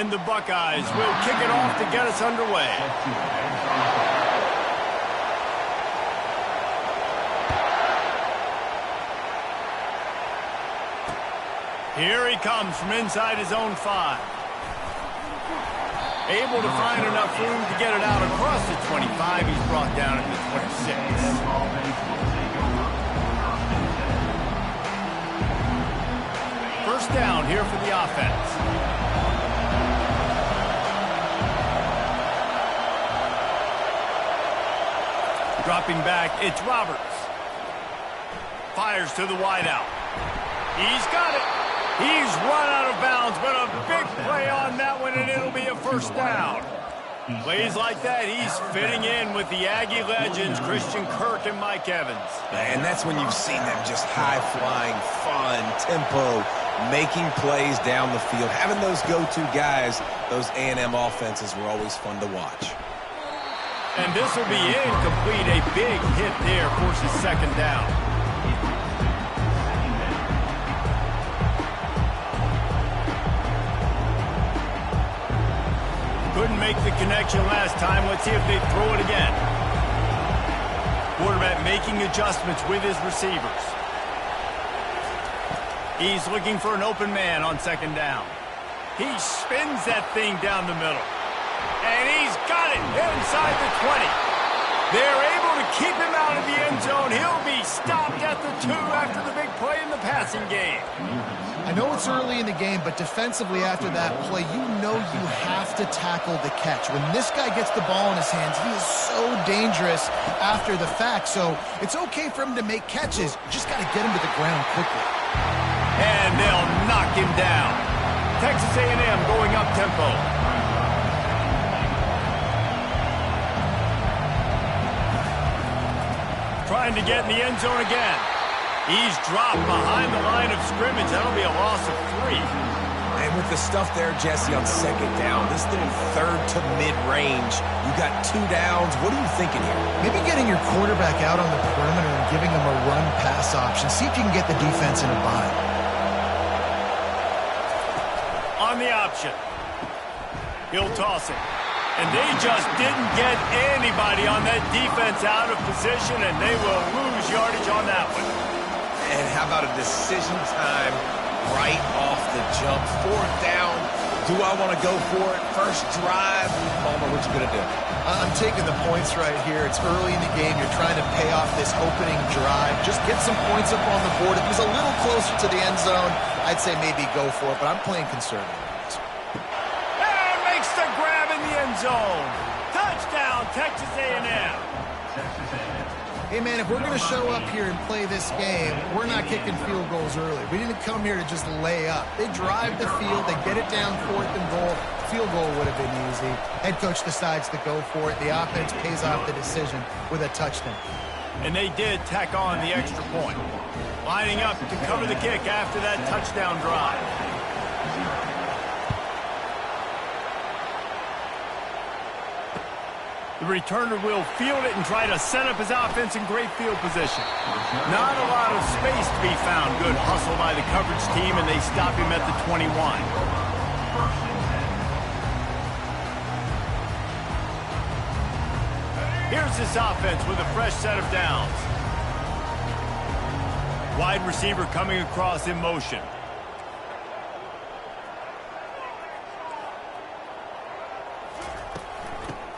And the Buckeyes will kick it off to get us underway. Here he comes from inside his own 5. Able to find enough room to get it out across the 25. He's brought down at the 26. First down here for the offense. Dropping back, it's Roberts. Fires to the wideout. He's got it. He's run out of bounds, but a big play on that one, and it'll be a first down. Plays like that, he's fitting in with the Aggie legends, Christian Kirk and Mike Evans. And that's when you've seen them just high-flying, fun, tempo, making plays down the field. Having those go-to guys, those A&M offenses were always fun to watch. And this will be incomplete. A big hit there forces second down. Couldn't make the connection last time. Let's see if they throw it again. Quarterback making adjustments with his receivers. He's looking for an open man on second down. He spins that thing down the middle. And he's got it inside the 20. They're able to keep him out of the end zone. He'll be stopped at the 2 after the big play in the passing game. I know it's early in the game, but defensively after that play, you know you have to tackle the catch. When this guy gets the ball in his hands, he is so dangerous after the fact. So it's okay for him to make catches. You just got to get him to the ground quickly. And they'll knock him down. Texas A&M going up tempo. Trying to get in the end zone again. He's dropped behind the line of scrimmage. That'll be a loss of 3. And with the stuff there, Jesse, on second down, this little third to mid-range, you got 2 downs. What are you thinking here? Maybe getting your quarterback out on the perimeter and giving them a run-pass option. See if you can get the defense in a bind. On the option. He'll toss it. And they just didn't get anybody on that defense out of position, and they will lose yardage on that one. And how about a decision time right off the jump? 4th down. Do I want to go for it? First drive. Palmer, what you going to do? I'm taking the points right here. It's early in the game. You're trying to pay off this opening drive. Just get some points up on the board. If it was a little closer to the end zone, I'd say maybe go for it, but I'm playing conservative. And makes the grab in the end zone. Touchdown, Texas A&M. Hey, man, if we're going to show up here and play this game, we're not kicking field goals early. We didn't come here to just lay up. They drive the field. They get it down 4th and goal. Field goal would have been easy. Head coach decides to go for it. The offense pays off the decision with a touchdown. And they did tack on the extra point. Lining up to cover the kick after that touchdown drive. The returner will field it and try to set up his offense in great field position. Not a lot of space to be found. Good hustle by the coverage team, and they stop him at the 21. Here's this offense with a fresh set of downs. Wide receiver coming across in motion.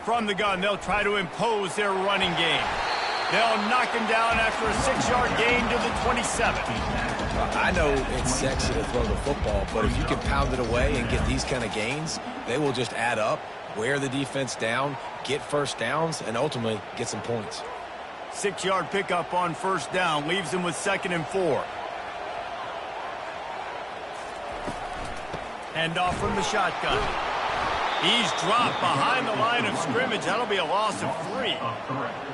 From the gun, they'll try to impose their running game. They'll knock him down after a 6-yard gain to the 27. I know it's sexy to throw the football, but if you can pound it away and get these kind of gains, they will just add up, wear the defense down, get first downs, and ultimately get some points. 6-yard pickup on first down leaves them with 2nd and 4. Hand off from the shotgun. He's dropped behind the line of scrimmage. That'll be a loss of 3.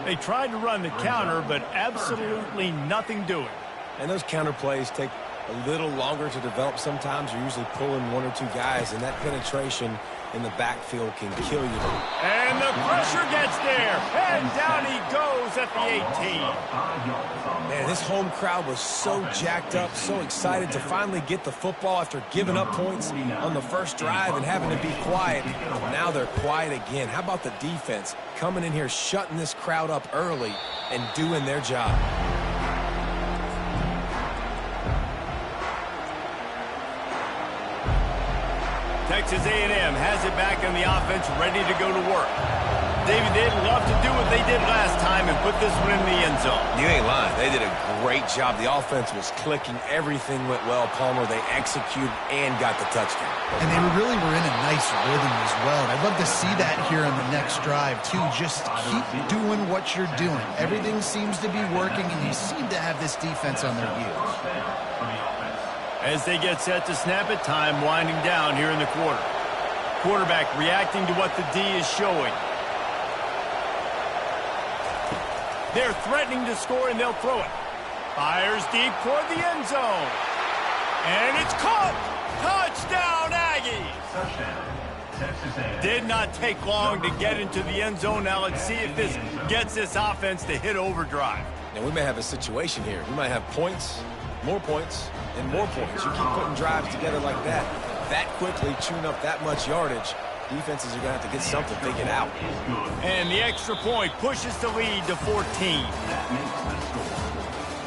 They tried to run the counter, but absolutely nothing doing. And those counter plays take a little longer to develop sometimes. You're usually pulling one or two guys, and that penetration in the backfield can kill you. And the pressure gets there. And down he goes at the 18. Man, this home crowd was so jacked up, so excited to finally get the football after giving up points on the first drive and having to be quiet. Now they're quiet again. How about the defense coming in here, shutting this crowd up early and doing their job? Texas A&M has it back on the offense, ready to go to work. David, they'd love to do what they did last time and put this one in the end zone. You ain't lying. They did a great job. The offense was clicking. Everything went well, Palmer. They executed and got the touchdown. And they really were in a nice rhythm as well. And I'd love to see that here on the next drive, too. Just keep doing what you're doing. Everything seems to be working, and you seem to have this defense on their heels. As they get set to snap it, time winding down here in the quarter. Quarterback reacting to what the D is showing. They're threatening to score, and they'll throw it. Fires deep toward the end zone. And it's caught! Touchdown, Aggies! Did not take long to get into the end zone. Now let's see if this gets this offense to hit overdrive. And we may have a situation here. We might have points, more points, and more points. You keep putting drives together like that quickly, chewing up that much yardage, defenses are going to have to get something figured out. And the extra point pushes the lead to 14. That makes the score.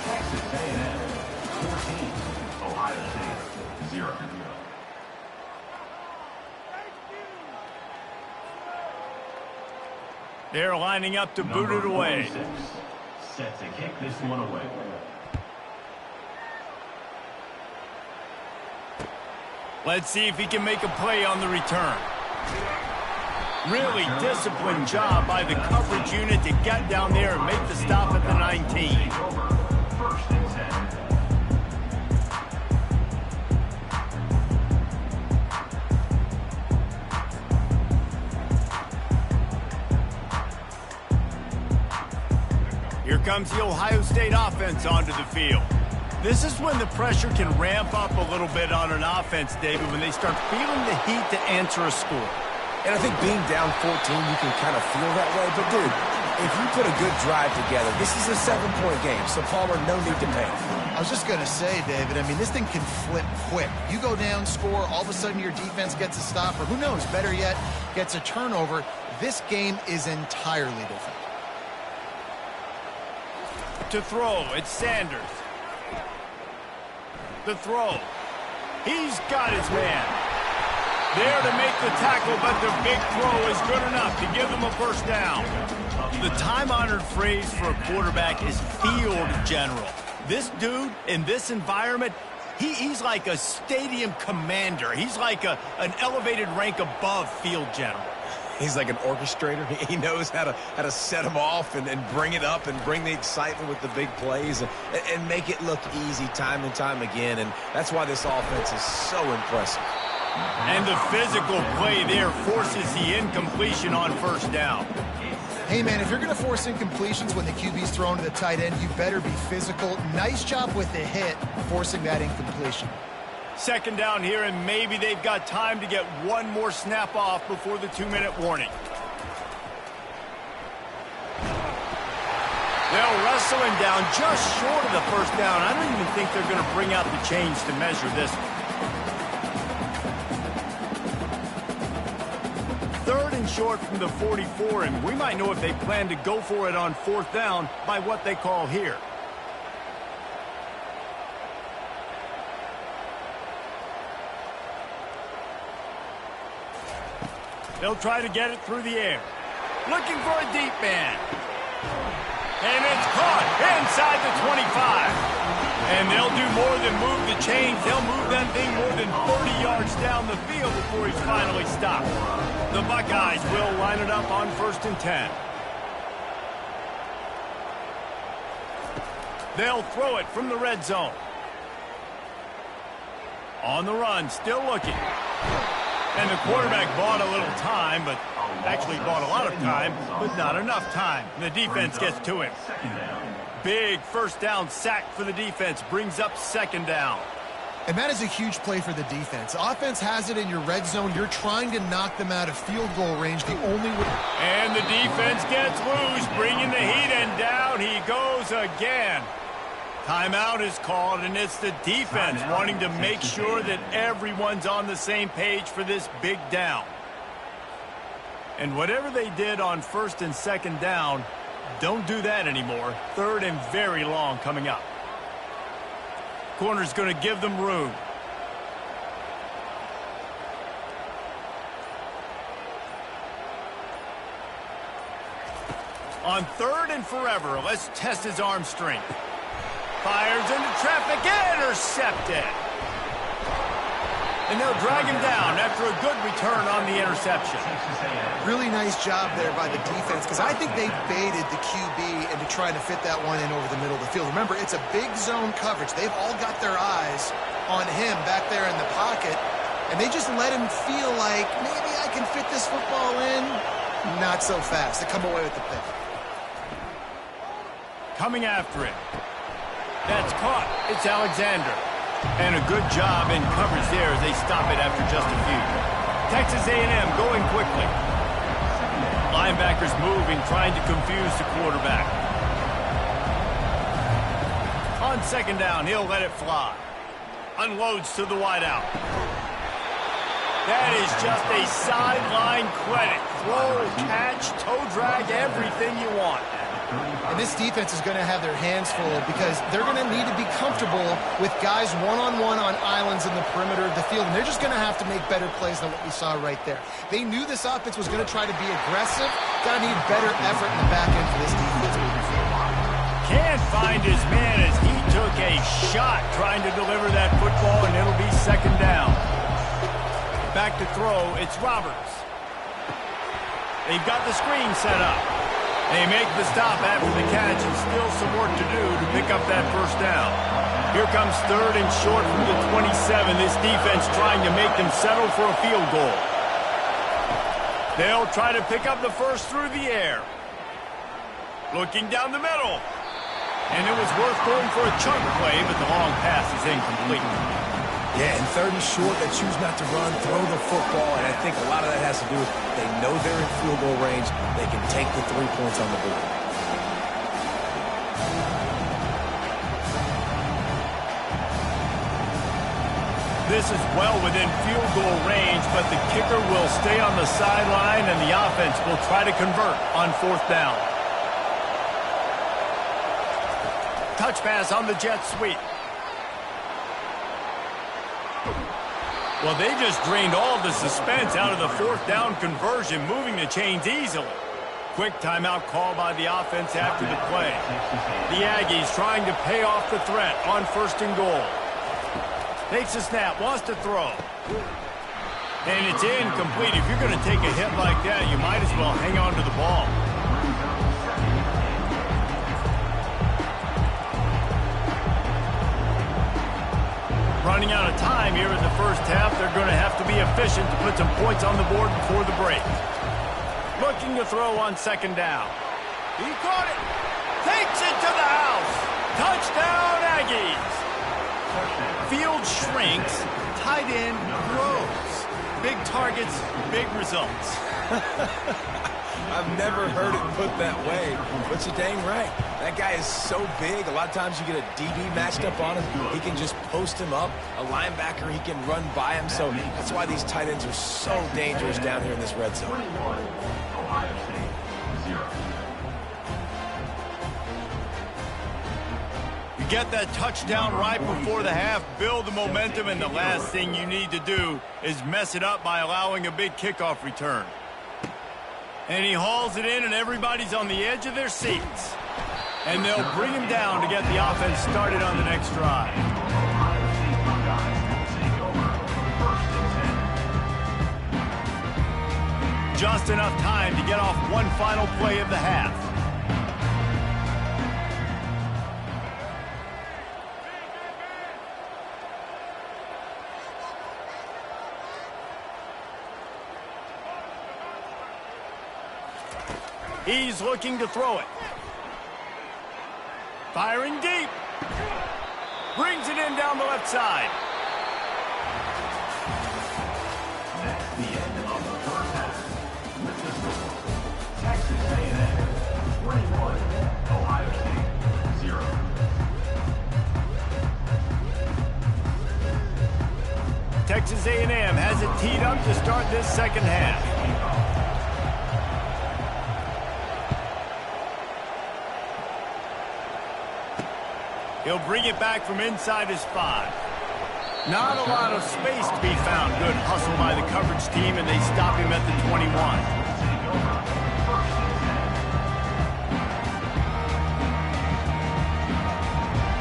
Texas A&M 14, Ohio State 0. They're lining up to boot it away. Set to kick this one away. Let's see if he can make a play on the return. Really disciplined job by the coverage unit to get down there and make the stop at the 19. First and 10. Here comes the Ohio State offense onto the field. This is when the pressure can ramp up a little bit on an offense, David, when they start feeling the heat to answer a score. And I think being down 14, you can kind of feel that way. But, dude, if you put a good drive together, this is a 7-point game, so Palmer, no need to panic. I was just going to say, David, I mean, this thing can flip quick. You go down, score, all of a sudden your defense gets a stop, or who knows, better yet, gets a turnover. This game is entirely different. To throw, it's Sanders. The throw. He's got his man. There to make the tackle, but the big throw is good enough to give them a first down. The time-honored phrase for a quarterback is field general. This dude, in this environment, he's like a stadium commander. He's like an elevated rank above field general. He's like an orchestrator. He knows how to set them off and bring it up and bring the excitement with the big plays and make it look easy time and time again. And that's why this offense is so impressive. And the physical play there forces the incompletion on first down. Hey, man, if you're going to force incompletions when the QB's thrown to the tight end, you better be physical. Nice job with the hit, forcing that incompletion. Second down here, and maybe they've got time to get one more snap off before the 2-minute warning. They'll wrestle him down just short of the first down. I don't even think they're going to bring out the chains to measure this one. Third and short from the 44, and we might know if they plan to go for it on fourth down by what they call here. They'll try to get it through the air. Looking for a deep man. And it's caught inside the 25. And they'll do more than move the chains. They'll move that thing more than 30 yards down the field before he's finally stopped. The Buckeyes will line it up on 1st and 10. They'll throw it from the red zone. On the run, still looking. And the quarterback bought a little time, but actually bought a lot of time, but not enough time. And the defense gets to him. Big first down sack for the defense, brings up second down. And that is a huge play for the defense. Offense has it in your red zone. You're trying to knock them out of field goal range. The only way. And the defense gets loose, bringing the heat, and down he goes again. Timeout is called, and it's the defense wanting to make sure that everyone's on the same page for this big down. And whatever they did on first and second down, don't do that anymore. Third and very long coming up. Corner's going to give them room. On third and forever, let's test his arm strength. Fires into traffic, intercepted. And they'll drag him down after a good return on the interception. Really nice job there by the defense, because I think they baited the QB into trying to fit that one in over the middle of the field. Remember, it's a big zone coverage. They've all got their eyes on him back there in the pocket, and they just let him feel like, maybe I can fit this football in. Not so fast. They come away with the pick. Coming after it. That's caught. It's Alexander. And a good job in coverage there as they stop it after just a few. Texas A&M going quickly. Linebackers moving, trying to confuse the quarterback. On second down, he'll let it fly. Unloads to the wideout. That is just a sideline credit. Throw, catch, toe drag, everything you want. And this defense is going to have their hands full because they're going to need to be comfortable with guys one-on-one on islands in the perimeter of the field. And they're just going to have to make better plays than what we saw right there. They knew this offense was going to try to be aggressive. Got to need better effort in the back end for this defense. Can't find his man as he took a shot trying to deliver that football, and it'll be second down. Back to throw, it's Roberts. They've got the screen set up. They make the stop after the catch, and still some work to do to pick up that first down. Here comes third and short from the 27. This defense trying to make them settle for a field goal. They'll try to pick up the first through the air. Looking down the middle. And it was worth going for a chunk play, but the long pass is incomplete. Yeah, and third and short, they choose not to run, throw the football, and I think a lot of that has to do with they know they're in field goal range. They can take the 3 points on the board. This is well within field goal range, but the kicker will stay on the sideline, and the offense will try to convert on fourth down. Touch pass on the jet sweep. Well, they just drained all the suspense out of the fourth down conversion, moving the chains easily. Quick timeout call by the offense after the play. The Aggies trying to pay off the threat on first and goal. Takes a snap, wants to throw. And it's incomplete. If you're going to take a hit like that, you might as well hang on to the ball. Running out of time here in the first half. They're going to have to be efficient to put some points on the board before the break. Looking to throw on second down. He caught it. Takes it to the house. Touchdown, Aggies. Field shrinks. Tight end grows. Big targets, big results. I've never heard it put that way, but you're dang right. That guy is so big. A lot of times you get a DB matched up on him. He can just post him up. A linebacker, he can run by him. So that's why these tight ends are so dangerous down here in this red zone. Ohio State, 0. You get that touchdown right before the half, build the momentum, and the last thing you need to do is mess it up by allowing a big kickoff return. And he hauls it in, and everybody's on the edge of their seats. And they'll bring him down to get the offense started on the next drive. Just enough time to get off one final play of the half. He's looking to throw it. Firing deep. Brings it in down the left side. teed up to start this second half. He'll bring it back from inside his 5. Not a lot of space to be found. Good hustle by the coverage team, and they stop him at the 21.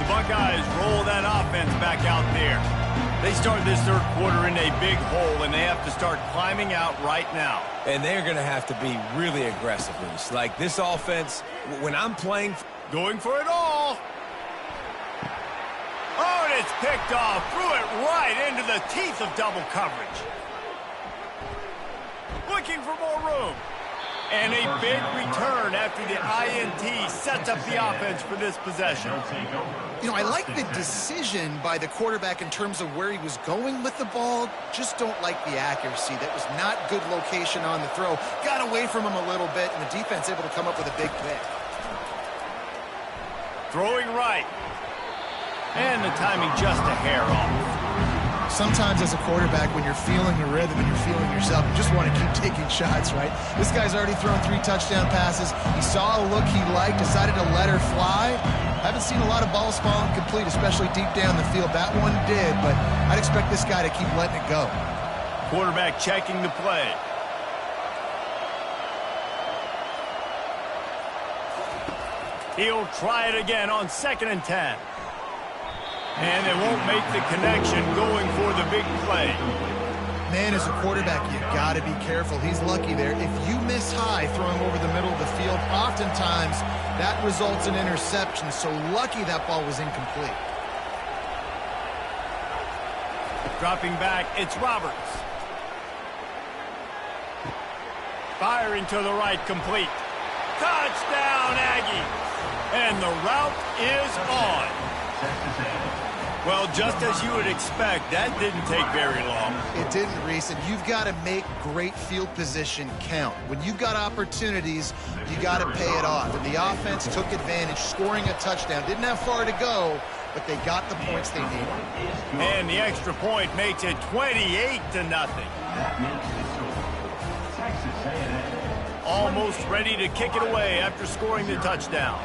The Buckeyes roll that offense back out there. They start this third quarter in a big hole, and they have to start climbing out right now. And they're going to have to be really aggressive, Reese. Like this offense, when I'm playing... Going for it all. Oh, and it's picked off. Threw it right into the teeth of double coverage. Looking for more room. And a big return after the INT sets up the offense for this possession. You know, I like the decision by the quarterback in terms of where he was going with the ball. Just don't like the accuracy. That was not good location on the throw. Got away from him a little bit, and the defense able to come up with a big pick. Throwing right. And the timing just a hair off. Sometimes as a quarterback, when you're feeling the rhythm and you're feeling yourself, you just want to keep taking shots, right? This guy's already thrown 3 touchdown passes. He saw a look he liked, decided to let her fly. I haven't seen a lot of balls fall incomplete, especially deep down the field. That one did, but I'd expect this guy to keep letting it go. Quarterback checking the play. He'll try it again on 2nd and 10. And they won't make the connection going for the big play. Man, as a quarterback, you got to be careful. He's lucky there. If you miss high throwing over the middle of the field, oftentimes that results in interception. So lucky that ball was incomplete. Dropping back, it's Roberts. Firing to the right, complete. Touchdown, Aggies. And the route is on. Well, just as you would expect, that didn't take very long. It didn't, Reese, and you've got to make great field position count. When you've got opportunities, you got to pay it off. And the offense took advantage, scoring a touchdown. Didn't have far to go, but they got the points they needed. And the extra point makes it 28-0. Almost ready to kick it away after scoring the touchdown.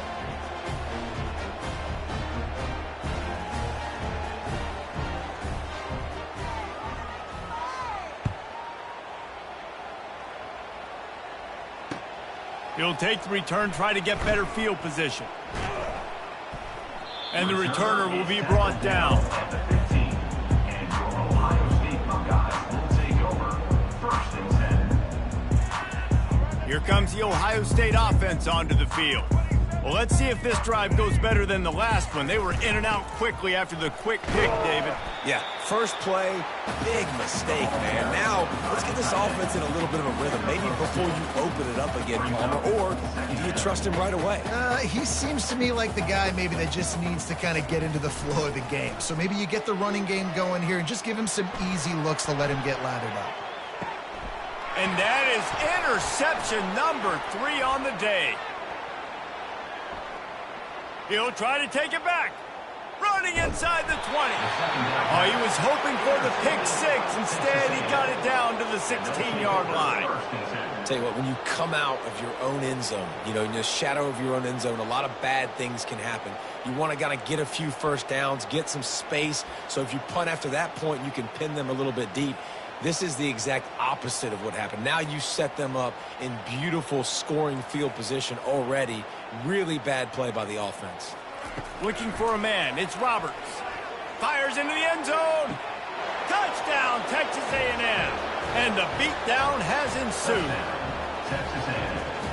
He'll take the return, try to get better field position. And the returner will be brought down. Here comes the Ohio State offense onto the field. Well, let's see if this drive goes better than the last one. They were in and out quickly after the quick pick, David. Yeah, first play, big mistake, man. Now, let's get this offense in a little bit of a rhythm. Maybe before you open it up again, Palmer, or do you trust him right away? He seems to me like the guy maybe that just needs to kind of get into the flow of the game. So maybe you get the running game going here and just give him some easy looks to let him get lathered up. And that is interception number 3 on the day. He'll try to take it back. Running inside the 20. Oh, he was hoping for the pick 6. Instead, he got it down to the 16-yard line. Tell you what, when you come out of your own end zone, you know, in the shadow of your own end zone, a lot of bad things can happen. You want to kind of get a few first downs, get some space, so if you punt after that point, you can pin them a little bit deep. This is the exact opposite of what happened. Now you set them up in beautiful scoring field position already. Really bad play by the offense. Looking for a man. It's Roberts. Fires into the end zone. Touchdown, Texas A&M. And the beatdown has ensued.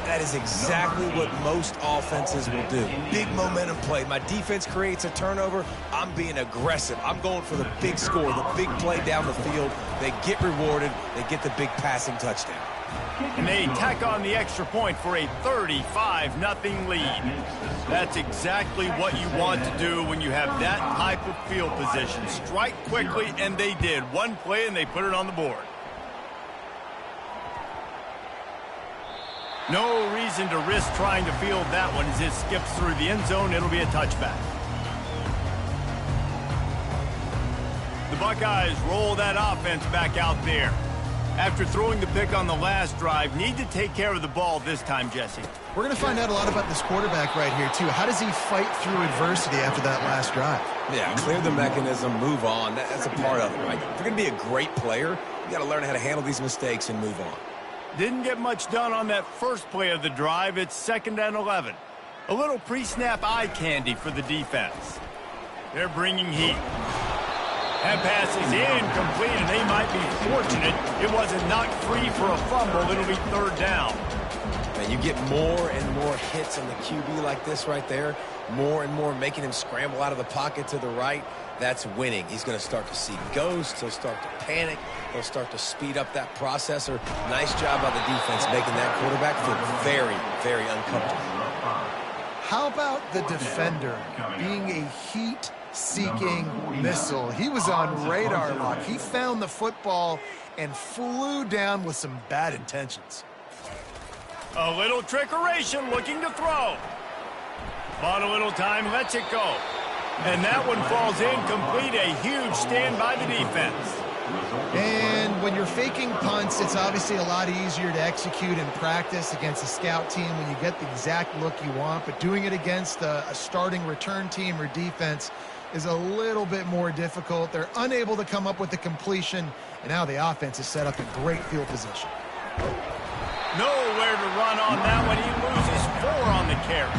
That is exactly what most offenses will do. Big momentum play. My defense creates a turnover. I'm being aggressive. I'm going for the big score, the big play down the field. They get rewarded. They get the big passing touchdown. And they tack on the extra point for a 35-0 lead. That's exactly what you want to do when you have that type of field position. Strike quickly, and they did. One play, and they put it on the board. No reason to risk trying to field that one as it skips through the end zone. It'll be a touchback. The Buckeyes roll that offense back out there. After throwing the pick on the last drive, need to take care of the ball this time, Jesse. We're going to find out a lot about this quarterback right here, too. How does he fight through adversity after that last drive? Yeah, clear the mechanism, move on. That's a part of it, right? If you're going to be a great player, you got to learn how to handle these mistakes and move on. Didn't get much done on that first play of the drive. It's 2nd and 11. A little pre-snap eye candy for the defense. They're bringing heat. That pass is incomplete, and they might be fortunate it wasn't knocked free for a fumble. It'll be 3rd down. And you get more and more hits on the QB like this right there, more and more making him scramble out of the pocket to the right. That's winning. He's going to start to see ghosts. He'll start to panic. He'll start to speed up that processor. Nice job by the defense making that quarterback feel very, very uncomfortable. How about the defender being a heat-seeking missile? He was on radar lock. He found the football and flew down with some bad intentions. A little trickeration, looking to throw. Bought a little time, lets it go. And that one falls incomplete. A huge stand by the defense. And when you're faking punts, it's obviously a lot easier to execute in practice against a scout team when you get the exact look you want. But doing it against a starting return team or defense is a little bit more difficult. They're unable to come up with the completion, and now the offense is set up in great field position. Nowhere to run on that one. He loses 4 on the carry.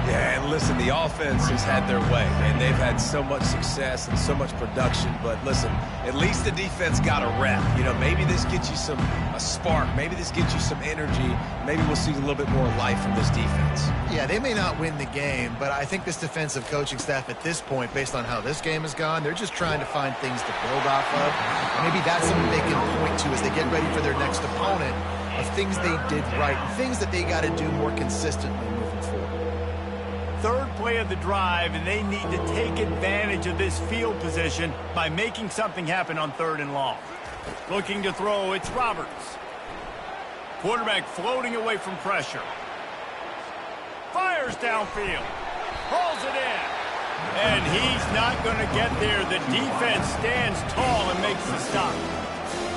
Yeah, and listen, the offense has had their way, and they've had so much success and so much production. But listen, at least the defense got a rep. You know, maybe this gets you a spark. Maybe this gets you some energy. Maybe we'll see a little bit more life from this defense. Yeah, they may not win the game, but I think this defensive coaching staff at this point, based on how this game has gone, they're just trying to find things to build off of. Maybe that's something they can point to as they get ready for their next opponent, of things they did right, things that they got to do more consistently moving forward. 3rd play of the drive, and they need to take advantage of this field position by making something happen on 3rd and long. Looking to throw, it's Roberts. Quarterback floating away from pressure. Fires downfield. Hauls it in. And he's not going to get there. The defense stands tall and makes the stop.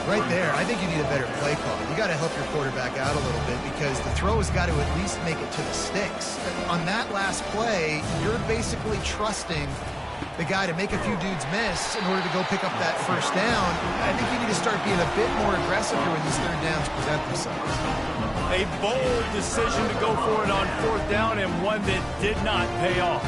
Right there, I think you need a better play call. You got to help your quarterback out a little bit because the throw has got to at least make it to the sticks. On that last play, you're basically trusting the guy to make a few dudes miss in order to go pick up that 1st down. I think you need to start being a bit more aggressive here when these 3rd downs present themselves. A bold decision to go for it on 4th down, and one that did not pay off.